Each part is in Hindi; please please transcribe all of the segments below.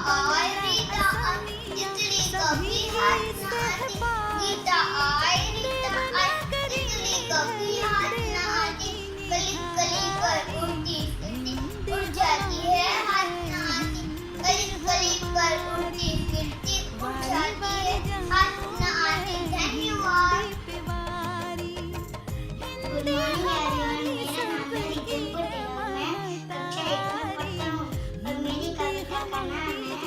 आए रीता आई, तितली कभी हाथ न आती। गीता आए रीता आई, तितली कभी हाथ न आती। कली कली पर उड़ती फिरती उड़ जाती है, हाथ न आती। कली कली पर उड़ती फिरती उड़ जाती है, हाथ न आती। धन्यवाद। गुड मॉर्निंग एवरीवन, मेरा नाम है रितिन पटेल। मैं कक्षा 1 में पढ़ता हूँ और मेरी कविता का नाम है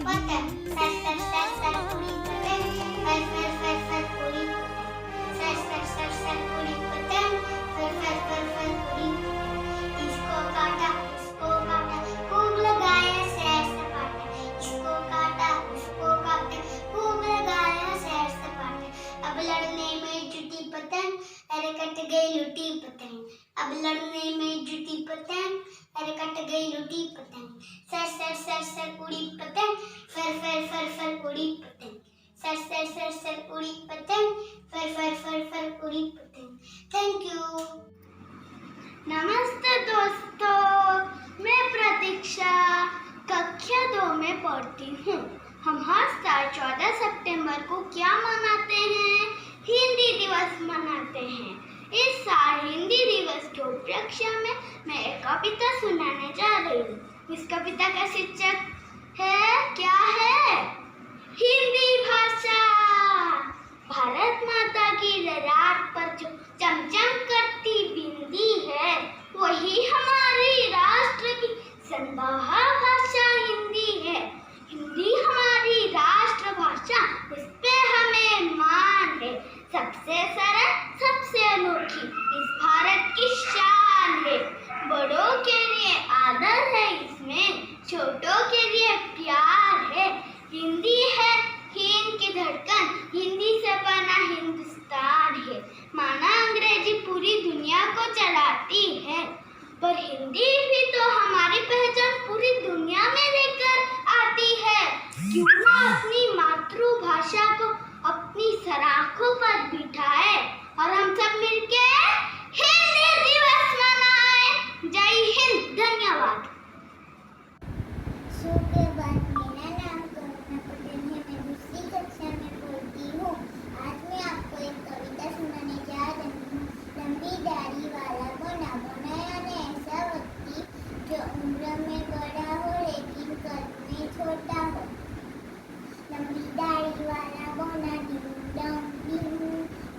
पतंग। सर सर सर सर उड़ी पतंग, फर फर फर फर उड़ी पतंग। सर सर सर सर उड़ी पतंग, फर फर फर फर उड़ी पतंग। इसको काटा उसको काटा, खूब लगाया सैर सपाटा। इसको काटा उसको काटा, खूब लगाया सैर सपाटा। अब लड़ने में जुटी पतंग, अरे कट गई लुटी पतंग। अब लड़ने में जुटी पतंग, अरे कट गई लुटी पतंग। सर सर सर सर उड़ी पतंग, फर फर फर फर उड़ी पतंग। सर सर सर सर उड़ी पतंग, फर फर फर फर उड़ी पतंग। Thank you. नमस्ते दोस्तों, मैं प्रतीक्षा कक्षा 2 में पढ़ती हूँ। हम हर साल 14 सितंबर को क्या मनाते हैं? हिंदी दिवस मनाते हैं। इस साल हिंदी दिवस के उपलक्ष्य में मैं एक कविता सुनाने जा रही हूँ। इस कविता का शीर्षक है, क्या है? हिंदी भाषा। भारत माता की ललाट पर जो चमचम करती बिंदी है, वही हमारी राष्ट्र की संदाहा भाषा हिंदी है। हिंदी हमारी राष्ट्र भाषा, इस पे हमें मान है। सबसे सरल सबसे अनोखी इस भारत की शान है। बड़ों के लिए आदर है इसमें, छोटों के लिए प्यार है। हिंदी है हिंद की धड़कन, हिंदी से बना हिंदुस्तान है। माना अंग्रेजी पूरी दुनिया को चलाती है, पर हिंदी भी तो हमारी पहचान पूरी दुनिया में लेकर आती है। क्यों ना अपनी मातृभाषा को अपनी सराखों पर बिठाए और हम सब मिलके हिंदी दिवस मनाएं। जय हिंद। धन्यवाद। सुप्रभात, मेरा नाम करुणा पटेल है। मैं दूसरी कक्षा में पढ़ती हूँ। आज मैं आपको एक कविता सुनाने जा रही हूँ। लंबी दाढ़ी वाला बना बनाया ने ऐसा व्यक्ति जो उम्र में बड़ा हो लेकिन कद में छोटा हो। लंबी दाढ़ी वाला बना डिंग डोंग डिंग,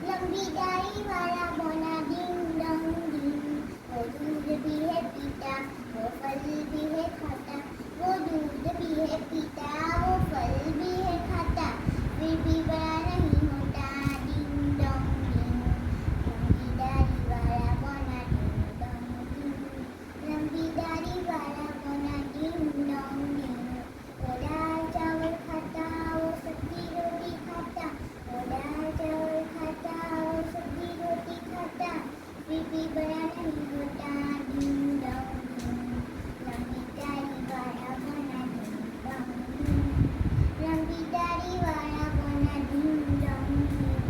लंबी दाढ़ी वाला बना डिंग डोंग डिंग। वो दूध भी है पीता, वो फल भी है खाता। वो दूध भी है पीता, वो फल भी है खाता, फिर भी बड़ा नहीं होता। डिंग डोंग डिंग, लंबी दाढ़ी वाला बना डिंग डोंग डिंग, लंबी दाढ़ी वाला बना डिंग डोंग डिंग। वो दाल चावल खाता, वो सब्जी रोटी खाता। वो दाल चावल खाता, वो सब्जी रोटी खाता, फिर भी बड़ा नहीं होता। डिंग डोंग डिंग, लंबी दाढ़ी वाला बना डिंग डोंग डिंग, लंबी दाढ़ी वाला बना डिंग डोंग डिंग।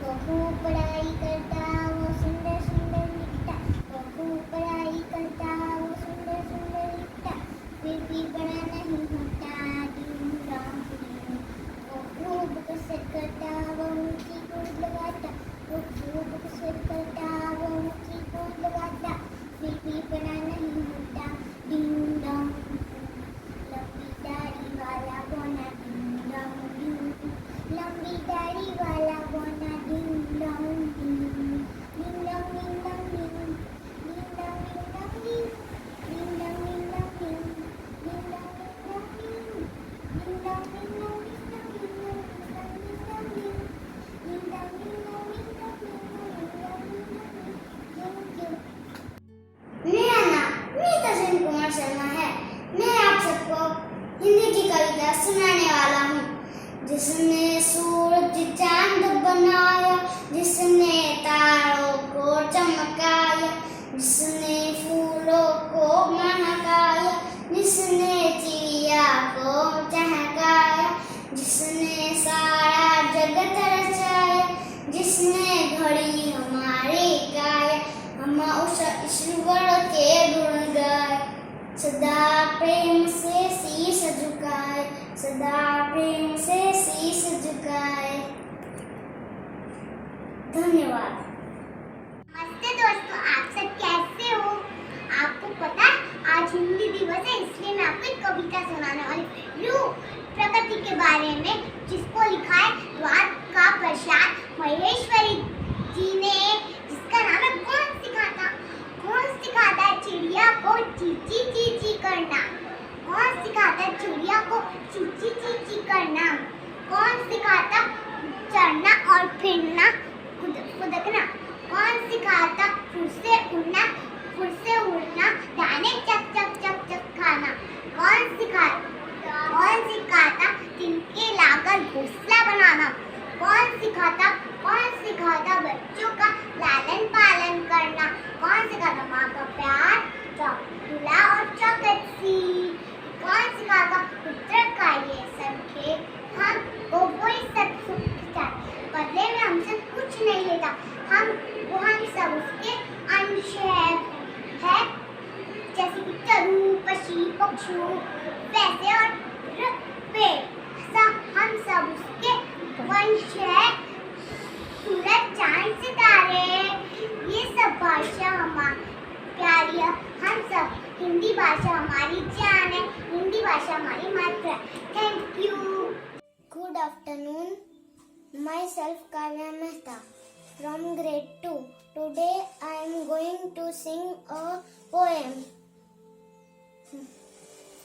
वो खूब पढ़ाई करता, वो सुंदर सुंदर लिखता। वो खूब पढ़ाई करता, वो सुंदर सुंदर लिखता, फिर भी बड़ा नहीं होता। डिंग डोंग डिंग, वो खूब कसरत करता, वो ऊंची कूद लगाता। वो खूब कसरत करता, वो ऊंची कूद लगाता, फिर भी बड़ा नहीं होता। डिंग डोंग डिंग, लंबी दाढ़ी वाला बना डिंग डोंग डिंग, लंबी दाढ़ी वाला बना ding dong ding. Ding dong ding dong ding, ding dong ding dong ding, ding dong ding dong ding, ding dong ding dong ding, ding dong ding dong ding, ding dong ding dong ding, ding dong ding dong ding, ding dong ding dong ding. Thank you. मेरा नाम नीता सेन कुमार शर्मा है। मैं आप सबको हिंदी की कविता सुनाने वाला हूँ। जिसने सूरज चांद बनाया, जिसने तारों को चमकाया, जिसने फूलों को महकाया, जिसने चिड़िया को चहकाया, जिसने सारा जगत रचाया, जिसने घड़ी हमारी गाया, हम उस ईश्वर के गुण गाए। सदा प्रेम से शीश सदा प्रेम से शीश झुकाए। धन्यवाद। नमस्ते दोस्तों, आप सब कैसे हो? आपको पता है आज हिंदी दिवस है, इसलिए मैं आपको एक कविता सुनाने वाली हूँ प्रकृति के बारे में, जिसको लिखा है द्वारका प्रसाद महेश्वरी जी ने, जिसका नाम है कौन सिखाता है चिड़िया को चींची चींची करना। कौन सिखाता है चिड़िया को चींची चींची करना? कौन सिखाता चढ़ना और फिरना फुदकना? कौन सिखाता फुर से उड़ना दाने चक चक चक चक खाना? कौन सिखाता तिनके लाकर घोंसला बनाना? कौन सिखाता बच्चों का लालन पालन करना? कौन सिखाता माँ का प्यार, चॉकलेट और चॉकलेटी? कौन सिखाता पुत्र का ये सब खेल, हम वही सब सुख बदले में हमसे कुछ नहीं लेता, हम सब उसके अंश है जैसे कि तरु पक्षी पक्षु वैसे और पेड़, हम सब उसके वंश है। सूरज चांद सितारे ये सब भाषा हमारी प्यारी है, हम सब हिंदी भाषा हमारी जान है, हिंदी भाषा हमारी मातृ है। Thank you. Good afternoon, myself Kavya Mehta from grade 2. Today I am going to sing a poem.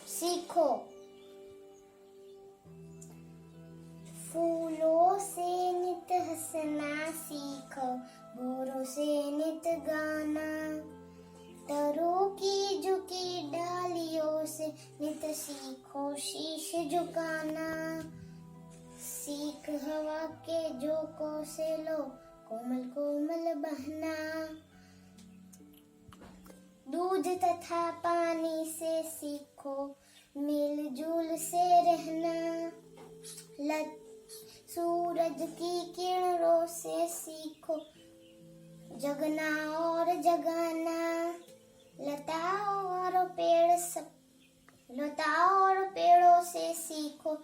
सीखो। फूलों से नित हंसना सीखो, भौरों से नित गाना, तरों की झुकी डालियों से नित सीखो शीश झुकाना। सीख हवा के झोंकों से लो कोमल कोमल बहना, दूध तथा पानी से सीखो मिलजुल से रहना। सूरज की किरणों से सीखो जगना और जगाना। लता और पेड़ों से सीखो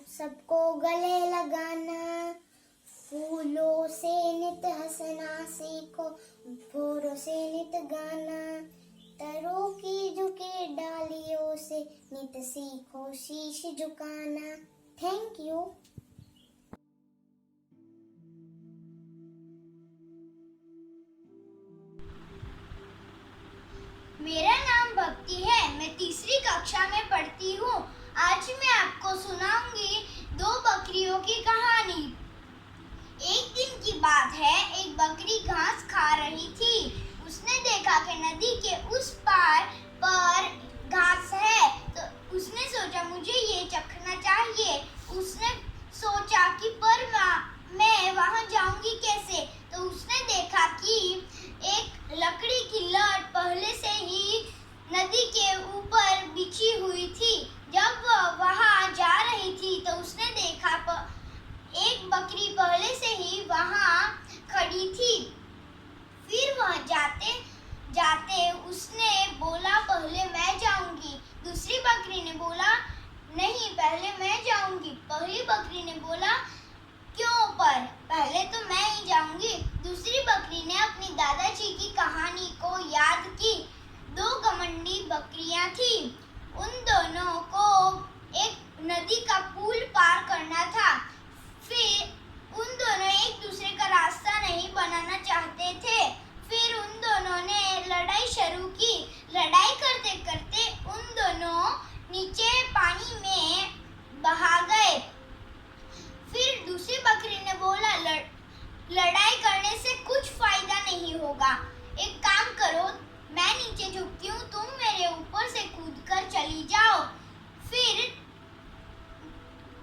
सबको गले लगाना। फूलों से नित हंसना सीखो, भौरों से नित गाना, तरों की झुकी डालियों से नित सीखो शीश झुकाना। Thank you. मेरा नाम भक्ति है, मैं तीसरी कक्षा में पढ़ती हूँ। आज मैं आपको सुनाऊंगी दो बकरियों की कहानी। एक दिन की बात है, एक बकरी घास खा रही थी। उसने देखा कि नदी के उस पार पर घास है, तो उसने सोचा मुझे ये चखना चाहिए। उसने सोचा कि पर मैं वहां जाऊंगी कैसे? तो उसने देखा कि एक लकड़ी की लट पहले से ही नदी के ऊपर बिछी हुई थी। जब वह वहां जा रही थी तो उसने देखा एक बकरी पहले से ही वहां खड़ी थी। फिर वह जाते जाते उसने बोला पहले मैं जाऊंगी। दूसरी बकरी ने बोला नहीं पहले मैं जाऊंगी। पहली बकरी ने बोला क्यों पर? पहले तो मैं ही जाऊंगी। दूसरी बकरी ने अपनी दादाजी की कहानी को याद की। दो घमंडी बकरियां थी। उन दोनों को एक नदी का पुल पार करना था। फिर उन दोनों एक दूसरे का रास्ता नहीं बनाना चाहते थे। फिर उन दोनों ने लड़ाई शुरू की। लड़ाई करते करते उन दोनों नीचे पानी में बहा गए। फिर दूसरी बकरी ने बोला लड़ाई करने से कुछ फायदा नहीं होगा। एक काम करो, मैं नीचे झुकती हूँ, तुम मेरे ऊपर से कूदकर चली जाओ। फिर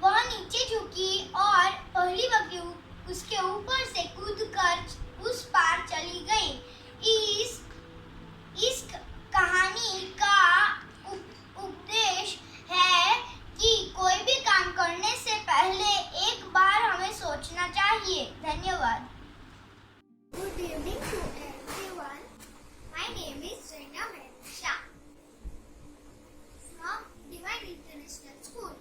वह नीचे झुकी और पहली बकरी उसके ऊपर से कूदकर उस पार चली गई। इस कहानी का उपदेश है कि कोई भी काम करने से पहले एक बार हमें सोचना चाहिए। धन्यवाद। Good evening to everyone. My name is Zaina Shah from Divine International School.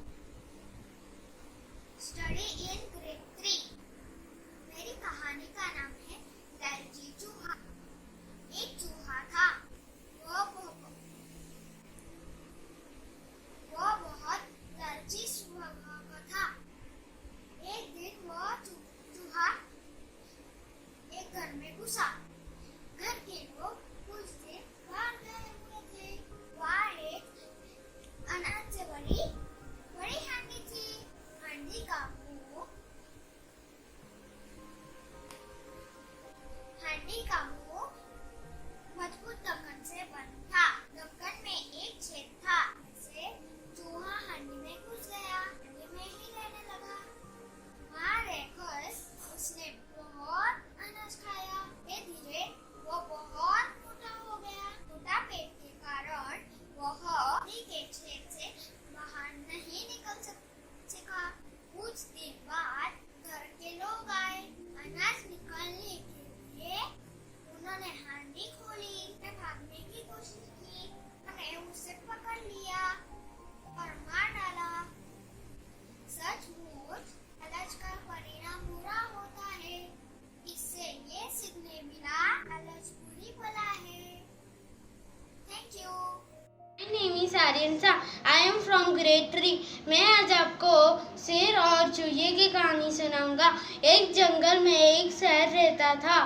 is Aryan Shah. I am from grade 3. मैं आज आपको शेर और चूहे की कहानी सुनाऊंगा। एक जंगल में एक शेर रहता था।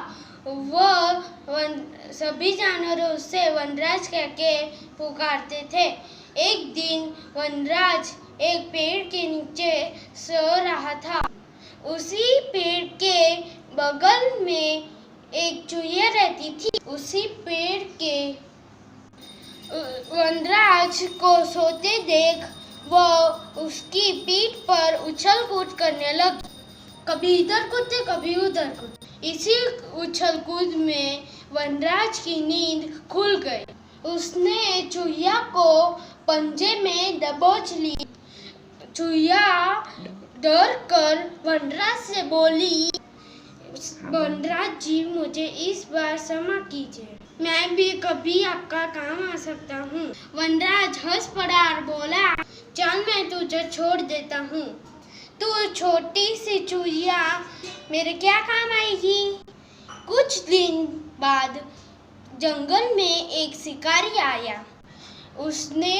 सभी जानवर उससे वनराज कह के पुकारते थे। एक दिन वनराज एक पेड़ के नीचे सो रहा था। उसी पेड़ के बगल में एक चूहिया रहती थी। उसी पेड़ के वनराज को सोते देख वो उसकी पीठ पर उछल कूद करने लगी। कभी इधर कूदते कभी उधर कूदते। इसी उछल कूद में वनराज की नींद खुल गई। उसने चूहिया को पंजे में दबोच ली। चूहिया डर कर वनराज से बोली, वनराज जी मुझे इस बार क्षमा कीजिए, मैं भी कभी आपका काम आ सकता हूँ। वनराज हंस पड़ा और बोला, चल मैं तुझे छोड़ देता हूँ। तू छोटी सी चूहिया मेरे क्या काम आएगी। कुछ दिन बाद जंगल में एक शिकारी आया। उसने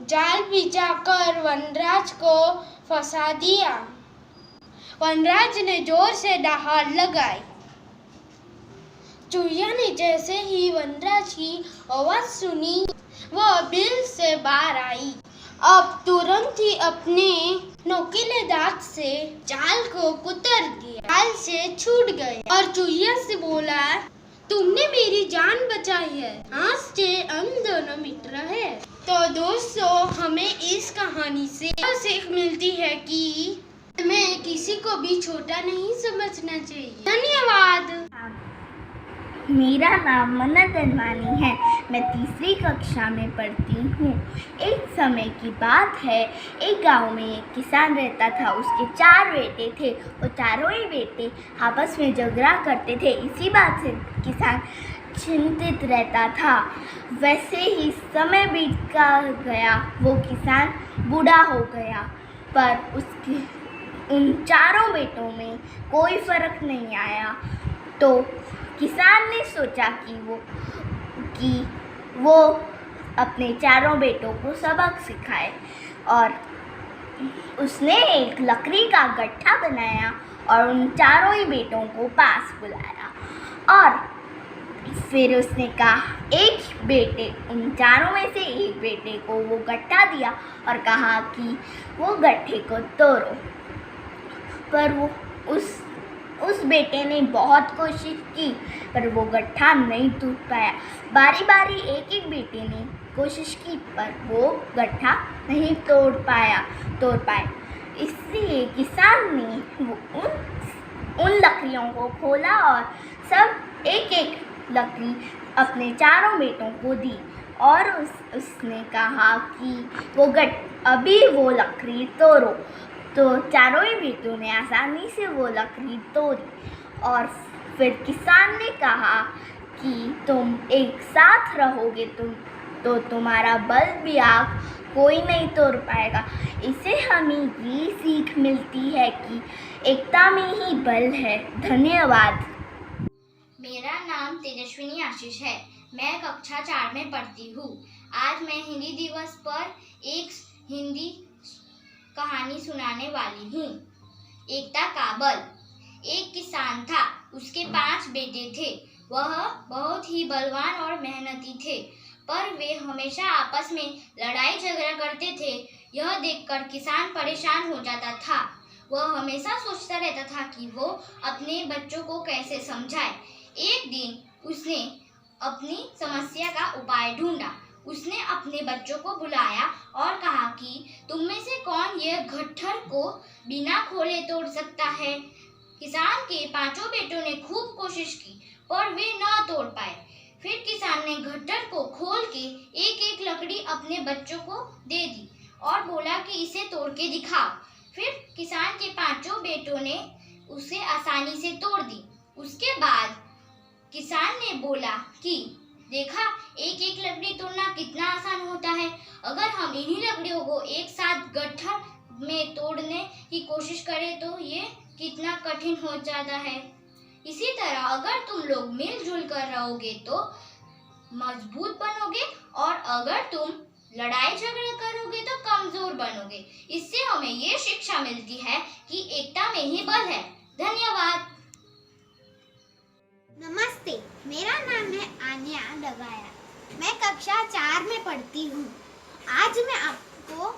जाल बिछाकर वनराज को फंसा दिया। वनराज ने जोर से दहाड़ लगाई। चूहिया ने जैसे ही वनराज की आवाज सुनी, वह बिल से बाहर आई। अब तुरंत ही अपने नोकीले दांत से जाल को कुतर दिया। जाल से छूट गए और चूहिया से बोला, तुमने मेरी जान बचाई है। आज से हम दोनों मित्र हैं। तो दोस्तों, हमें इस कहानी से सीख मिलती है कि हमें किसी को भी छोटा नहीं समझना चाहिए। धन्यवाद। मेरा नाम मन्नत अनवानी है। मैं तीसरी कक्षा में पढ़ती हूँ। एक समय की बात है, एक गांव में एक किसान रहता था। उसके 4 बेटे थे। वो चारों ही बेटे आपस में झगड़ा करते थे। इसी बात से किसान चिंतित रहता था। वैसे ही समय बीतता गया। वो किसान बूढ़ा हो गया, पर उसके उन चारों बेटों में कोई फर्क नहीं आया। तो किसान ने सोचा कि वो अपने चारों बेटों को सबक सिखाए, और उसने एक लकड़ी का गट्ठा बनाया और उन चारों ही बेटों को पास बुलाया। और फिर उसने कहा, उन चारों में से एक बेटे को वो गट्ठा दिया और कहा कि वो गट्ठे को तोड़ो। पर वो उस बेटे ने बहुत कोशिश की, पर वो गट्ठा नहीं टूट पाया। बारी बारी एक बेटे ने कोशिश की, पर वो गट्ठा नहीं तोड़ पाए। इसलिए किसान ने उन लकड़ियों को खोला और सब एक लकड़ी अपने चारों बेटों को दी। और उसने कहा कि अभी वो लकड़ी तोड़ो। तो चारों ही बेटों ने आसानी से वो लकड़ी तोड़ी। और फिर किसान ने कहा कि तुम एक साथ रहोगे तो तुम्हारा बल भी आग कोई नहीं तोड़ पाएगा। इससे हमें ये सीख मिलती है कि एकता में ही बल है। धन्यवाद। मेरा नाम तेजस्विनी आशीष है। मैं कक्षा 4 में पढ़ती हूँ। आज मैं हिंदी दिवस पर एक हिंदी कहानी सुनाने वाली हूँ। एकता का बल। एक किसान था। उसके 5 बेटे थे। वह बहुत ही बलवान और मेहनती थे, पर वे हमेशा आपस में लड़ाई झगड़ा करते थे। यह देखकर किसान परेशान हो जाता था। वह हमेशा सोचता रहता था कि वो अपने बच्चों को कैसे समझाए। एक दिन उसने अपनी समस्या का उपाय ढूंढा। उसने अपने बच्चों को बुलाया और कहा कि तुम में से कौन यह गट्ठर को बिना खोले तोड़ सकता है। किसान के 5 बेटों ने खूब कोशिश की, पर वे न तोड़ पाए। फिर किसान ने गट्ठर को खोल के एक लकड़ी अपने बच्चों को दे दी और बोला कि इसे तोड़ के दिखाओ। फिर किसान के 5 बेटों ने उसे आसानी से तोड़ दी। उसके बाद किसान ने बोला कि देखा, एक लकड़ी तोड़ना कितना आसान होता है। अगर हम इन्हीं लकड़ियों को एक साथ गट्ठर में तोड़ने की कोशिश करें तो ये कितना कठिन हो जाता है। इसी तरह अगर तुम लोग मिलजुल कर रहोगे तो मजबूत बनोगे, और अगर तुम लड़ाई झगड़े करोगे तो कमजोर बनोगे। इससे हमें ये शिक्षा मिलती है कि एकता में ही बल है। धन्यवाद। नमस्ते, मेरा नाम है आन्या डगाया। मैं कक्षा 4 में पढ़ती हूँ। आज मैं आपको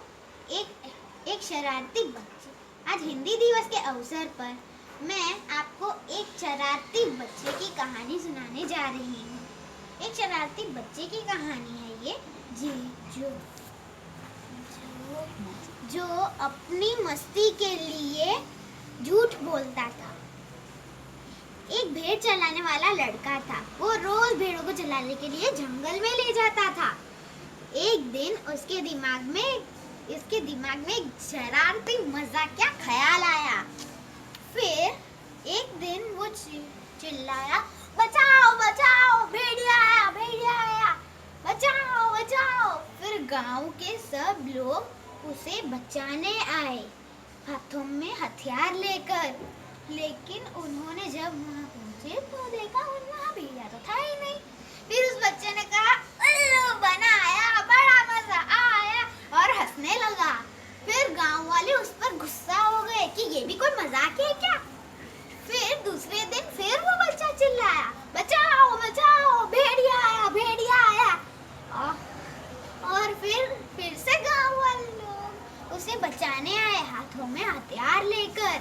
एक शरारती बच्चे, आज हिंदी दिवस के अवसर पर मैं आपको एक शरारती बच्चे की कहानी सुनाने जा रही हूँ। एक शरारती बच्चे की कहानी है ये, जो अपनी मस्ती के लिए झूठ बोलता था। एक भेड़ चलाने वाला लड़का था। वो रोज भेड़ों को चलाने के लिए जंगल में ले जाता था। एक दिन उसके दिमाग में एक शरारती मजाकिया ख्याल आया। फिर एक दिन वो चिल्लाया, बचाओ बचाओ, भेड़िया आया, भेड़िया आया, बचाओ बचाओ। फिर गांव के सब लोग उसे बचाने आए, हाथों में हथियार लेकर। लेकिन उन्होंने जब वहां पहुंचे तो देखा वहां भेड़िया तो था ही नहीं। फिर उस बच्चे ने कहा, उल्लू बनाया, बड़ा मजा आया, और हंसने लगा। फिर गांव वाले उस पर गुस्सा हो गए कि ये भी कोई मजाक है क्या। फिर दूसरे दिन फिर वो बच्चा चिल्लाया, बचाओ बचाओ, भेड़िया आया, भेड़िया आया। और फिर से गांव वाले लोग उसे बचाने आए, हाथों में हथियार लेकर।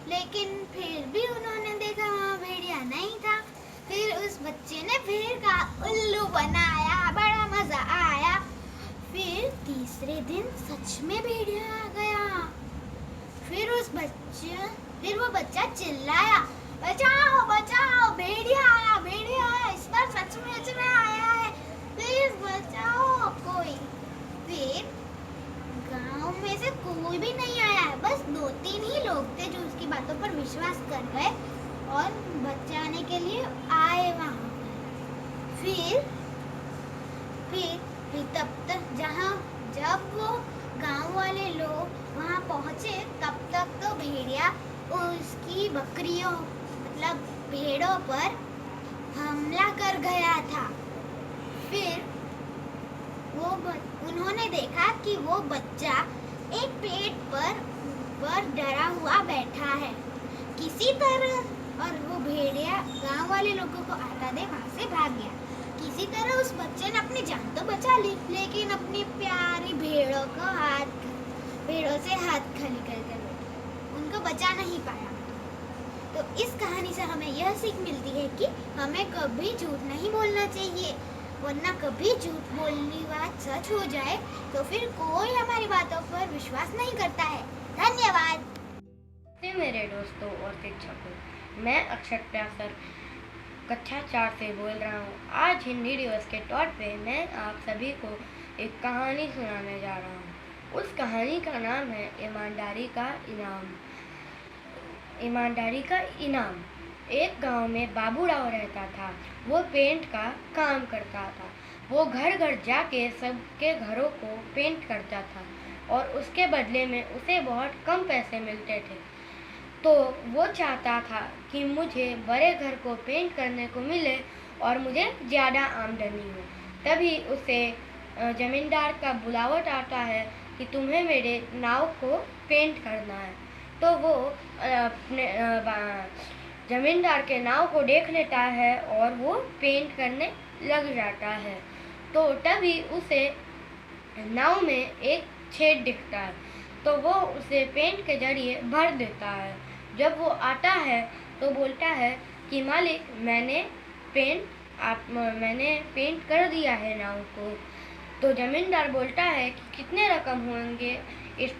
लेकिन फिर भी उन्होंने देखा वहाँ भेड़िया नहीं था। फिर उस बच्चे ने फिर कहा, उल्लू बनाया, बड़ा मजा आया। फिर तीसरे दिन सच में भेड़िया आ गया। फिर वो बच्चा चिल्लाया, बचाओ बचाओ, भेड़िया आया, भेड़िया आया, इस बार सच में आया है, प्लीज बचाओ कोई। फिर गांव में से कोई भी नहीं आया है, बस 2-3 ही लोग थे जो उसकी बातों पर विश्वास कर गए और बचाने के लिए आए वहां। फिर तब तक जब वो गांव वाले लोग वहां पहुंचे, तब तक तो भेड़िया उसकी बकरियों मतलब भेड़ों पर हमला कर गया था। फिर उन्होंने देखा कि वो बच्चा एक पेड़ पर डरा हुआ बैठा है किसी तरह, और वो भेड़िया गांव वाले लोगों को आता दे वहां से भाग गया। किसी तरह उस बच्चे ने अपनी जान तो बचा ली, लेकिन अपनी प्यारी भेड़ों से हाथ खाली कर उनको बचा नहीं पाया। तो इस कहानी से हमें यह सीख मिलती है कि हमें कभी झूठ नहीं बोलना चाहिए, वरना कभी झूठ बोलनी बात सच हो जाए तो फिर कोई हमारी बातों पर विश्वास नहीं करता है। धन्यवाद। मेरे दोस्तों और शिक्षकों, मैं अक्षर प्यासर कक्षा 4 से बोल रहा हूँ। आज हिंदी दिवस के तौर पे मैं आप सभी को एक कहानी सुनाने जा रहा हूँ। उस कहानी का नाम है ईमानदारी का इनाम। ईमानदारी का इनाम। एक गांव में बाबूराव रहता था। वो पेंट का काम करता था। वो घर घर जाके सबके घरों को पेंट करता था और उसके बदले में उसे बहुत कम पैसे मिलते थे। तो वो चाहता था कि मुझे बड़े घर को पेंट करने को मिले और मुझे ज़्यादा आमदनी हो। तभी उसे ज़मींदार का बुलावट आता है कि तुम्हें मेरे नाव को पेंट करना है। तो वो अपने ज़मींदार के नाव को देख लेता है और वो पेंट करने लग जाता है। तो तभी उसे नाव में एक छेद दिखता है, तो वो उसे पेंट के जरिए भर देता है। जब वो आता है तो बोलता है कि मालिक, मैंने पेंट कर दिया है नाव को। तो ज़मींदार बोलता है कि कितने रकम होंगे इस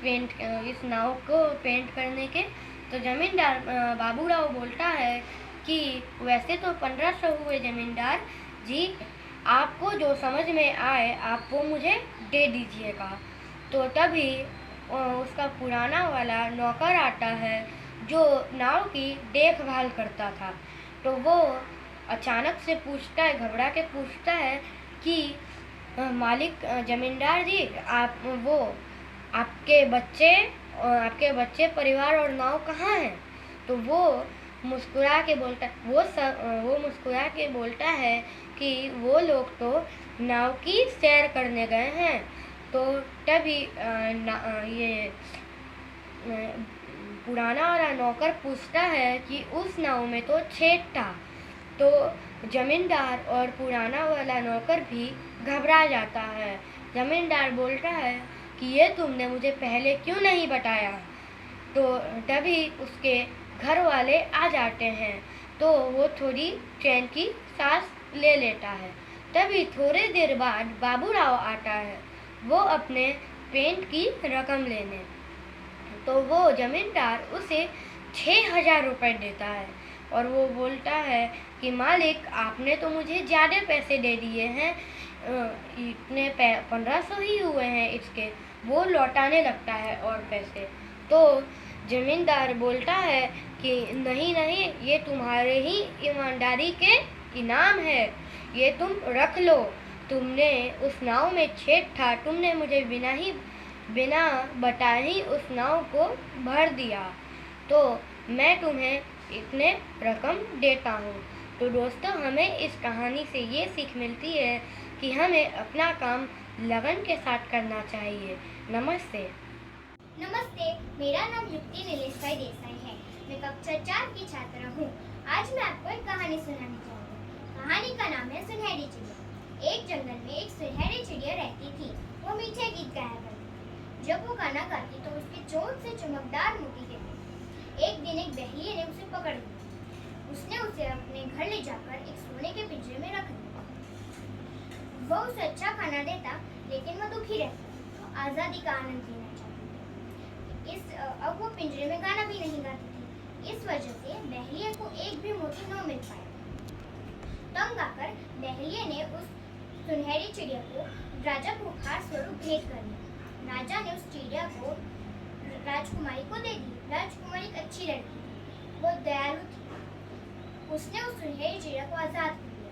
नाव को पेंट करने के। तो ज़मींदार बाबूराव बोलता है कि वैसे तो 1500 हुए ज़मींदार जी, आपको जो समझ में आए आप वो मुझे दे दीजिएगा। तो तभी उसका पुराना वाला नौकर आता है जो नाव की देखभाल करता था। तो वो अचानक से पूछता है, घबरा के पूछता है कि मालिक ज़मींदार जी, आपके बच्चे परिवार और नाव कहाँ हैं। तो वो मुस्कुरा के बोलता वो मुस्कुरा के बोलता है कि वो लोग तो नाव की सैर करने गए हैं। तो तभी ये पुराना वाला नौकर पूछता है कि उस नाव में तो छेद था। तो जमींदार और पुराना वाला नौकर भी घबरा जाता है। जमींदार बोलता है कि ये तुमने मुझे पहले क्यों नहीं बताया। तो तभी उसके घर वाले आ जाते हैं। तो वो थोड़ी चैन की सांस ले लेता है। तभी थोड़ी देर बाद बाबूराव आता है, वो अपने पेंट की रकम लेने। तो वो जमींदार उसे 6,000 रुपये देता है और वो बोलता है कि मालिक, आपने तो मुझे ज़्यादा पैसे दे दिए हैं, इतने 1500 ही हुए हैं इसके। वो लौटाने लगता है और पैसे। तो जमींदार बोलता है कि नहीं नहीं, ये तुम्हारे ही ईमानदारी के इनाम है, ये तुम रख लो। तुमने उस नाव में छेद था, तुमने मुझे बिना बताए ही उस नाव को भर दिया, तो मैं तुम्हें इतने रकम देता हूँ। तो दोस्तों, हमें इस कहानी से ये सीख मिलती है कि हमें अपना काम लगन के साथ करना चाहिए। नमस्ते। नमस्ते, मेरा नाम युक्ति नीलेश भाई देसाई है। मैं कक्षा 4 की छात्रा हूँ। आज मैं आपको एक कहानी सुनाने चाहूँगी। कहानी का नाम है सुनहरी चिड़िया। एक जंगल में एक सुनहरी चिड़िया रहती थी। वो मीठे गीत गाया करती थी। जब वो गाना गाती तो उसकी चोंच से चमकदार मोती गिरते। एक दिन एक बहेलिये ने उसे पकड़ लिया। उसने उसे अपने घर ले जाकर एक सोने के पिंजरे में रख दिया। वह उसे अच्छा खाना देता, लेकिन वह दुखी रहता, आजादी का आनंद लेना चाहती। अब वो पिंजरे में गाना भी नहीं गाती थी। इस वजह से बहेलिये को एक भी मोती न मिल पाया। तंग आकर बहेलिये ने उस सुनहरी चिड़िया को राजा को उपहार स्वरूप भेंट कर दिया। राजा ने उस चिड़िया को राजकुमारी को दे दी। राजकुमारी एक अच्छी लड़की थी, वो दयालु थी। उसने उस सुनहरी चिड़िया को आजाद कर दिया।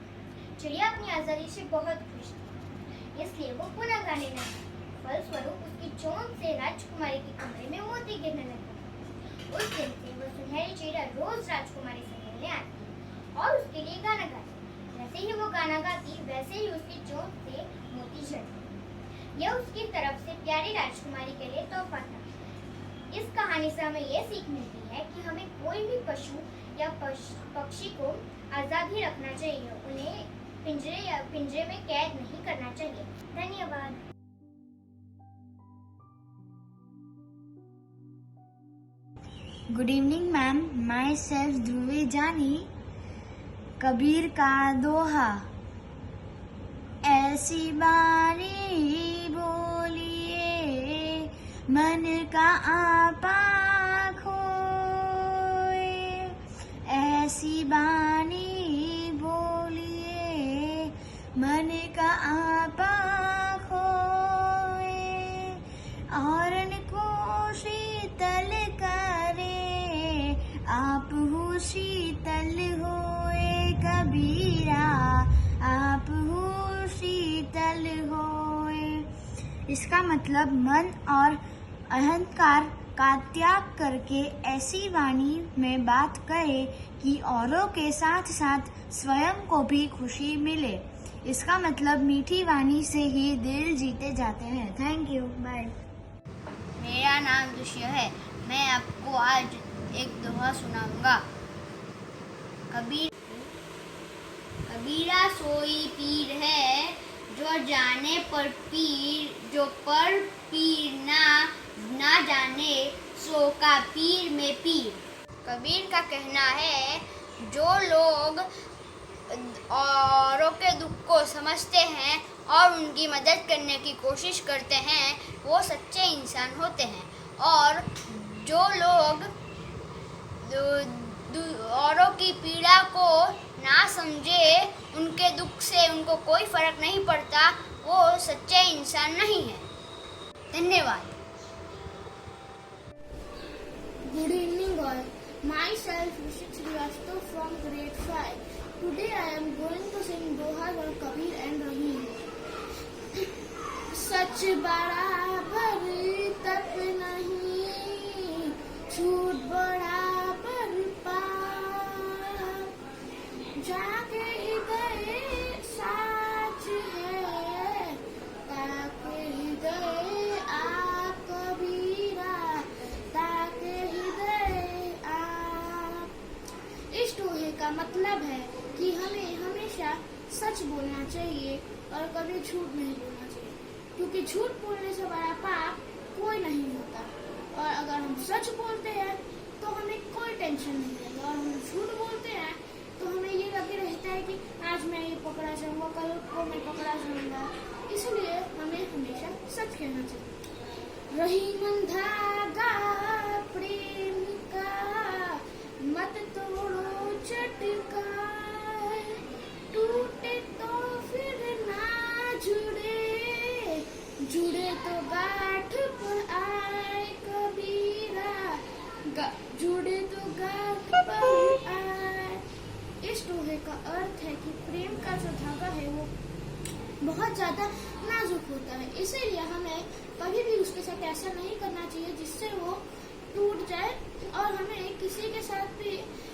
चिड़िया अपनी आजादी से बहुत खुश थी, इसलिए वो पुनः गाने लगी। फलस्वरूप उसकी चोंच से राजकुमारी के कमरे में मोती गिरने लगे। उस दिन से वो सुनहरी चिड़िया रोज राजकुमारी से मिलने आती और उसके लिए गाना गाती। जैसे ही वो गाना गाती, वैसे ही उसकी चोंच से मोती झड़ते। यह उसकी तरफ से प्यारी राजकुमारी के लिए तोहफा था। इस कहानी से हमें यह सीख मिलती है कि हमें कोई भी पशु या पक्षी को आजाद ही रखना चाहिए। उन्हें पिंजरे में कैद नहीं करना चाहिए। धन्यवाद। Good evening ma'am, myself Dhruvi Jani. Kabir का दोहा। ऐसी बानी बोलिए मन का आपा खोए, ऐसी बानी बोलिए मन का आपा खोए, औरन को शीतल करे आप हो शीतल होए, कबीरा आप हो शीतल होए। इसका मतलब मन और अहंकार का त्याग करके ऐसी वाणी में बात करे कि औरों के साथ साथ स्वयं को भी खुशी मिले। इसका मतलब मीठी वाणी से ही दिल जीते जाते हैं। Thank you, bye. मेरा नाम दुष्य है। मैं आपको आज एक दोहा सुनाऊंगा। कबीरा सोई पीर है जो जाने पर पीर, जो पर पीर ना जाने सो का पीर में पीर। कबीर का कहना है, जो लोग औरों के दुख को समझते हैं और उनकी मदद करने की कोशिश करते हैं, वो सच्चे इंसान होते हैं। और जो लोग औरों की पीड़ा को ना समझे, उनके दुख से उनको कोई फर्क नहीं पड़ता, वो सच्चे इंसान नहीं है। धन्यवाद। Good evening all. Myself Rishit Srivastava from grade 5. Today I am going to sing dohas on Kabir and Rahim. सच बराबर तक नहीं, झूठ बराबर पाप, सच बोलना चाहिए और कभी झूठ नहीं बोलना चाहिए, क्योंकि झूठ बोलने से बड़ा पाप कोई नहीं होता। और अगर हम सच बोलते हैं तो हमें कोई टेंशन नहीं रहेगा, और हम झूठ बोलते हैं तो हमें ये लगे रहता है कि आज मैं ये पकड़ा जाऊंगा, कल को मैं पकड़ा जाऊंगा। इसलिए हमें हमेशा सच कहना चाहिए। रही मन धागा प्रेम का, मत तोड़ो चटका, टूटे तो फिर ना जुड़े, जुड़े तो गांठ पर आए कबीरा, जुड़े तो गांठ पर आए। इस दोहे का अर्थ है कि प्रेम का जो धागा है वो बहुत ज्यादा नाजुक होता है, इसीलिए हमें कभी भी उसके साथ ऐसा नहीं करना चाहिए जिससे वो टूट जाए। और हमें किसी के साथ भी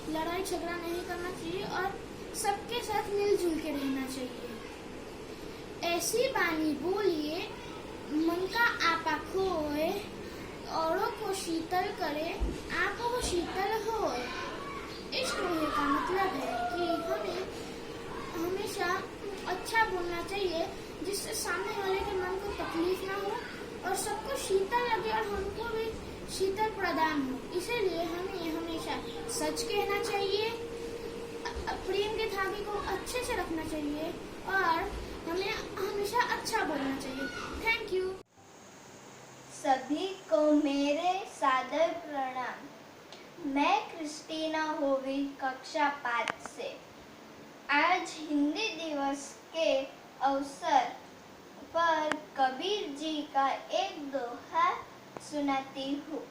लड़ाई झगड़ा नहीं करना चाहिए और सबके साथ मिलजुल के रहना चाहिए। ऐसी बानी बोलिए मन का आपा खोए, औरों को शीतल करे आप वो शीतल होए। इस दोहे का मतलब है कि हमें हमेशा अच्छा बोलना चाहिए जिससे सामने वाले के मन को तकलीफ ना हो और सबको शीतल लगे और हमको भी शीतल प्रदान हो। इसीलिए हमें हमेशा सच कहना चाहिए, प्रेम के धागे को अच्छे से रखना चाहिए और हमें हमेशा अच्छा बोलना चाहिए। Thank you. सभी को मेरे सादर प्रणाम। मैं क्रिस्टीना होवी कक्षा 5 से आज हिंदी दिवस के अवसर पर कबीर जी का एक दोहा सुनाती हूँ।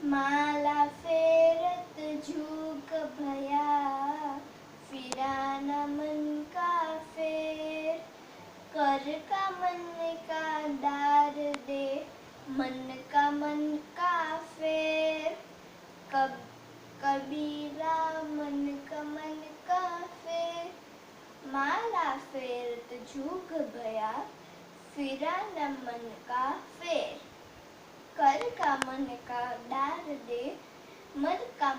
माला फेरत झूक भया, फिरा न मन का फेर, कर का मन का डार दे, मन का फेर, कबीरा मन का फेर। माला फेरत झूक भया, फिरा न मन का फेर, कर का मन का डार दे, मन का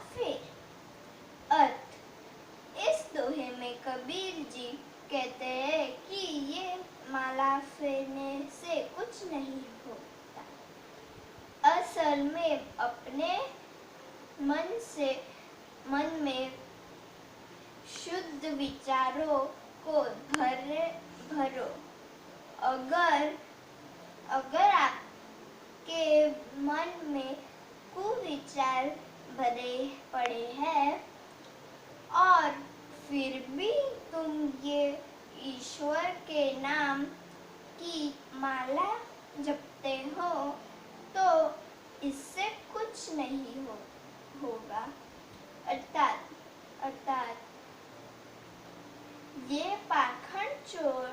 फेर। अर्थ, इस दोहे में कबीर जी कहते हैं कि ये माला फेरने से कुछ नहीं होता। असल में अपने मन में शुद्ध विचारों को भरो। अगर आपके मन में कुविचार भरे पड़े हैं और फिर भी तुम ये ईश्वर के नाम की माला जपते हो तो इससे कुछ नहीं होगा। अर्थात ये पाखंड चोर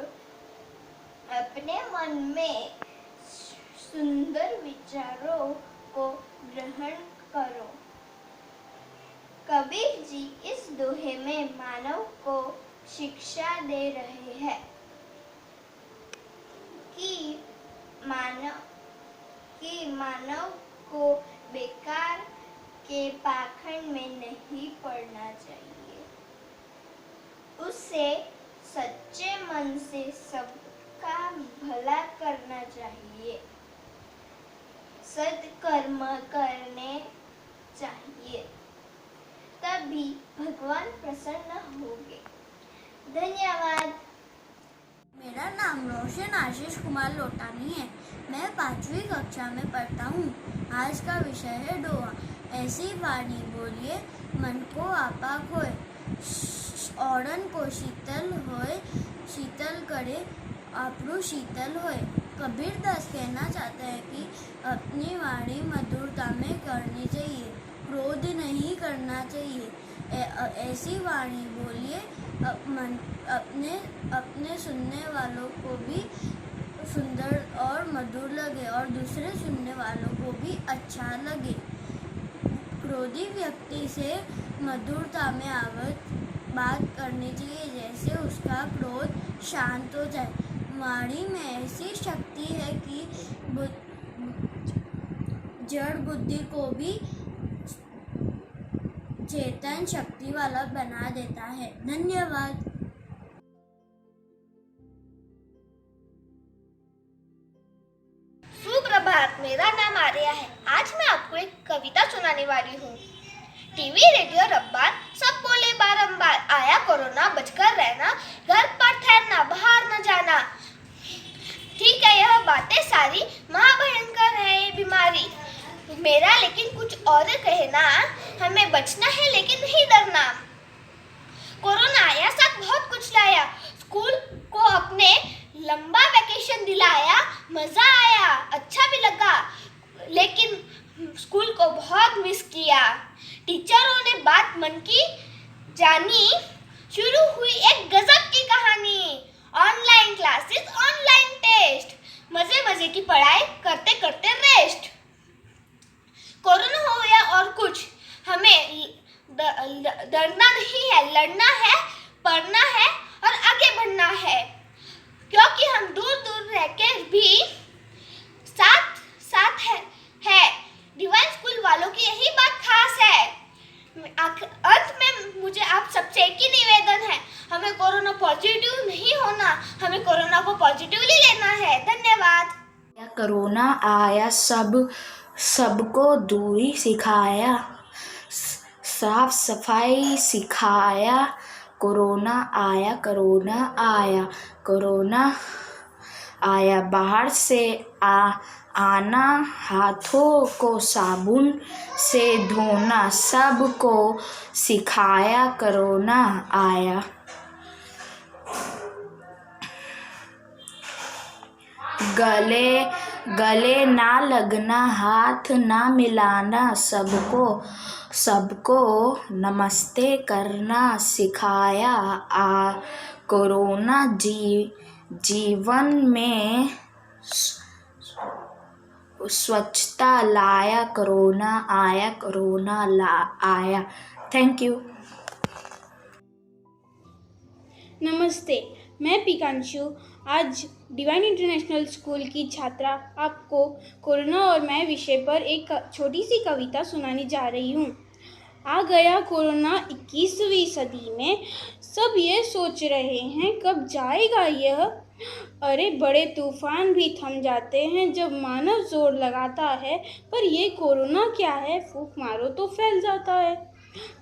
अपने मन में सुंदर विचारों को ग्रहण करो। कबीर जी इस दोहे में मानव को शिक्षा दे रहे हैं कि मानव को बेकार के पाखंड में नहीं पड़ना चाहिए। उसे सच्चे मन से सबका भला करना चाहिए, सत्कर्म करने चाहिए, तभी भगवान प्रसन्न होंगे। धन्यवाद। मेरा नाम रोशन आशीष कुमार लोटानी है। मैं 5वीं कक्षा में पढ़ता हूँ। आज का विषय है दोहा। ऐसी वाणी बोलिए मन को आपा खोए, औरन को शीतल होए, शीतल करे आपरू शीतल होए। कबीर दास कहना चाहते हैं कि अपनी वाणी मधुरता में करनी चाहिए, क्रोध नहीं करना चाहिए। ऐसी वाणी बोलिए अपने सुनने वालों को भी सुंदर और मधुर लगे और दूसरे सुनने वालों को भी अच्छा लगे। क्रोधी व्यक्ति से मधुरता में बात करनी चाहिए जैसे उसका क्रोध शांत हो जाए। वाणी में ऐसी शक्ति है कि जड़ बुद्धि को भी चेतन शक्ति वाला बना देता है। धन्यवाद। सुप्रभात, मेरा नाम आर्या है। आज मैं आपको एक कविता सुनाने वाली हूँ। टीवी, रेडियो, रब्बार सब बोले बारंबार, आया कोरोना बचकर रहना, घर पर ठहरना, बाहर न जाना। ठीक है, यह बातें सारी महाभयंकर है ये बीमारी। मेरा लेकिन कुछ और कहना, हमें बचना है लेकिन नहीं डरना। कोरोना आया, साथ बहुत कुछ लाया, स्कूल को अपने लंबा वैकेशन दिलाया, मजा आया, अच्छा भी लगा, लेकिन स्कूल को बहुत मिस किया। टीचरों ने बात मन की जानी, शुरू हुई एक गजब की कहानी। ऑनलाइन क्लासेस, ऑनलाइन टेस्ट, मजे मजे की पढ़ाई करते करते रेस्ट। कोरोना हो या और कुछ, हमें डरना नहीं है, लड़ना है, पढ़ना है और आगे बढ़ना है, क्योंकि हम दूर दूर रहकर भी साथ साथ है। डिवाइन स्कूल वालों की यही बात खास है। अंत में मुझे आप सबसे एक ही निवेदन है, हमें कोरोना पॉजिटिव नहीं होना, हमें कोरोना को पॉजिटिवली लेना है। धन्यवाद। कोरोना आया, सबको दूरी सिखाया, साफ सफाई सिखाया। कोरोना आया, कोरोना आया, कोरोना आया, बाहर से आना, हाथों को साबुन से धोना, सबको सिखाया। कोरोना आया। गले ना लगना, हाथ ना मिलाना, सबको नमस्ते करना सिखाया। कोरोना जीवन में स्वच्छता लाया। कोरोना आया, कोरोना आया। Thank you. नमस्ते, मैं पिकांशु आज डिवाइन इंटरनेशनल स्कूल की छात्रा आपको कोरोना और मैं विषय पर एक छोटी सी कविता सुनाने जा रही हूँ। आ गया कोरोना 21वीं सदी में, सब ये सोच रहे हैं कब जाएगा यह। अरे बड़े तूफान भी थम जाते हैं जब मानव जोर लगाता है, पर ये कोरोना क्या है, फूंक मारो तो फैल जाता है।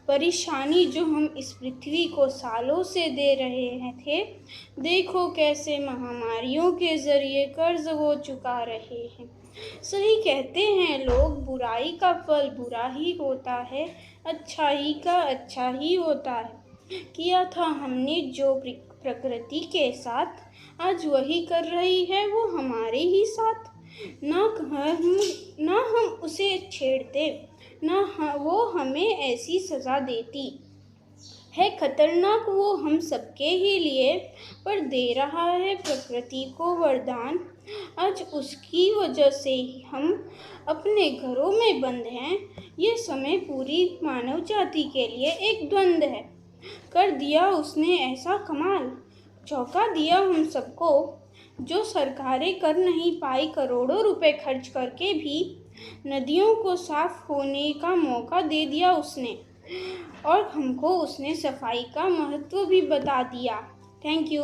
परेशानी जो हम इस पृथ्वी को सालों से दे रहे थे, देखो कैसे महामारियों के जरिए कर्ज वो चुका रहे हैं। सही कहते हैं लोग, बुराई का फल बुरा ही होता है, अच्छाई का अच्छा ही होता है। किया था हमने जो प्रकृति के साथ, आज वही कर रही है वो हमारे ही साथ। ना हम उसे छेड़ते, ना वो हमें ऐसी सज़ा देती है। खतरनाक वो हम सबके ही लिए, पर दे रहा है प्रकृति को वरदान। आज उसकी वजह से ही हम अपने घरों में बंद हैं। ये समय पूरी मानव जाति के लिए एक द्वंद है। कर दिया उसने ऐसा कमाल, चौंका दिया हम सबको। जो सरकारें कर नहीं पाई करोड़ों रुपए खर्च करके भी, नदियों को साफ होने का मौका दे दिया उसने, और हमको उसने सफाई का महत्व भी बता दिया। Thank you.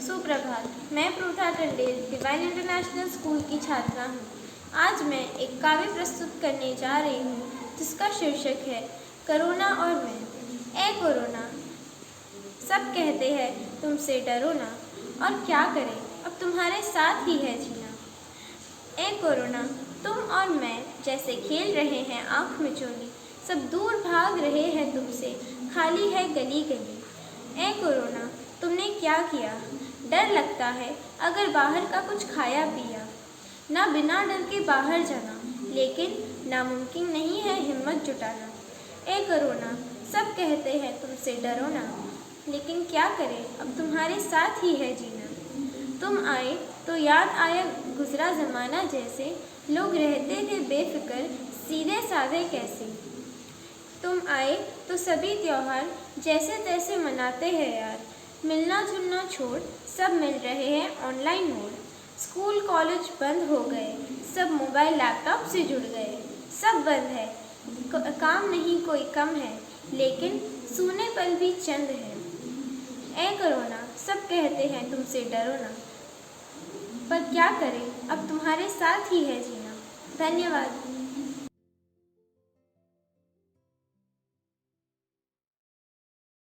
सुप्रभात, मैं प्रोथा टंडेल डिवाइन इंटरनेशनल स्कूल की छात्रा हूँ। आज मैं एक काव्य प्रस्तुत करने जा रही हूँ जिसका शीर्षक है कोरोना और मैं। ए कोरोना, सब कहते हैं तुमसे डरो ना, और क्या करें अब तुम्हारे साथ ही है जीना। ए कोरोना, तुम और मैं जैसे खेल रहे हैं आँख मिचोली, सब दूर भाग रहे हैं तुमसे, खाली है गली गली। ए कोरोना, तुमने क्या किया, डर लगता है अगर बाहर का कुछ खाया पिया। ना बिना डर के बाहर जाना, लेकिन नामुमकिन नहीं है हिम्मत जुटाना। ए कोरोना, सब कहते हैं तुमसे डरो ना, लेकिन क्या करें अब तुम्हारे साथ ही है जीना। तुम आए तो याद आया गुजरा ज़माना, जैसे लोग रहते थे बेफिक्र सीधे साधे कैसे। तुम आए तो सभी त्योहार जैसे तैसे मनाते हैं यार। मिलना जुलना छोड़ सब मिल रहे हैं ऑनलाइन मोड। स्कूल कॉलेज बंद हो गए, सब मोबाइल लैपटॉप से जुड़ गए। सब बंद है काम नहीं कोई कम है, लेकिन सूने पल भी चंद है। ऐ कोरोना, सब कहते हैं तुमसे डरो ना, पर क्या करें, अब तुम्हारे साथ ही है जीना। धन्यवाद।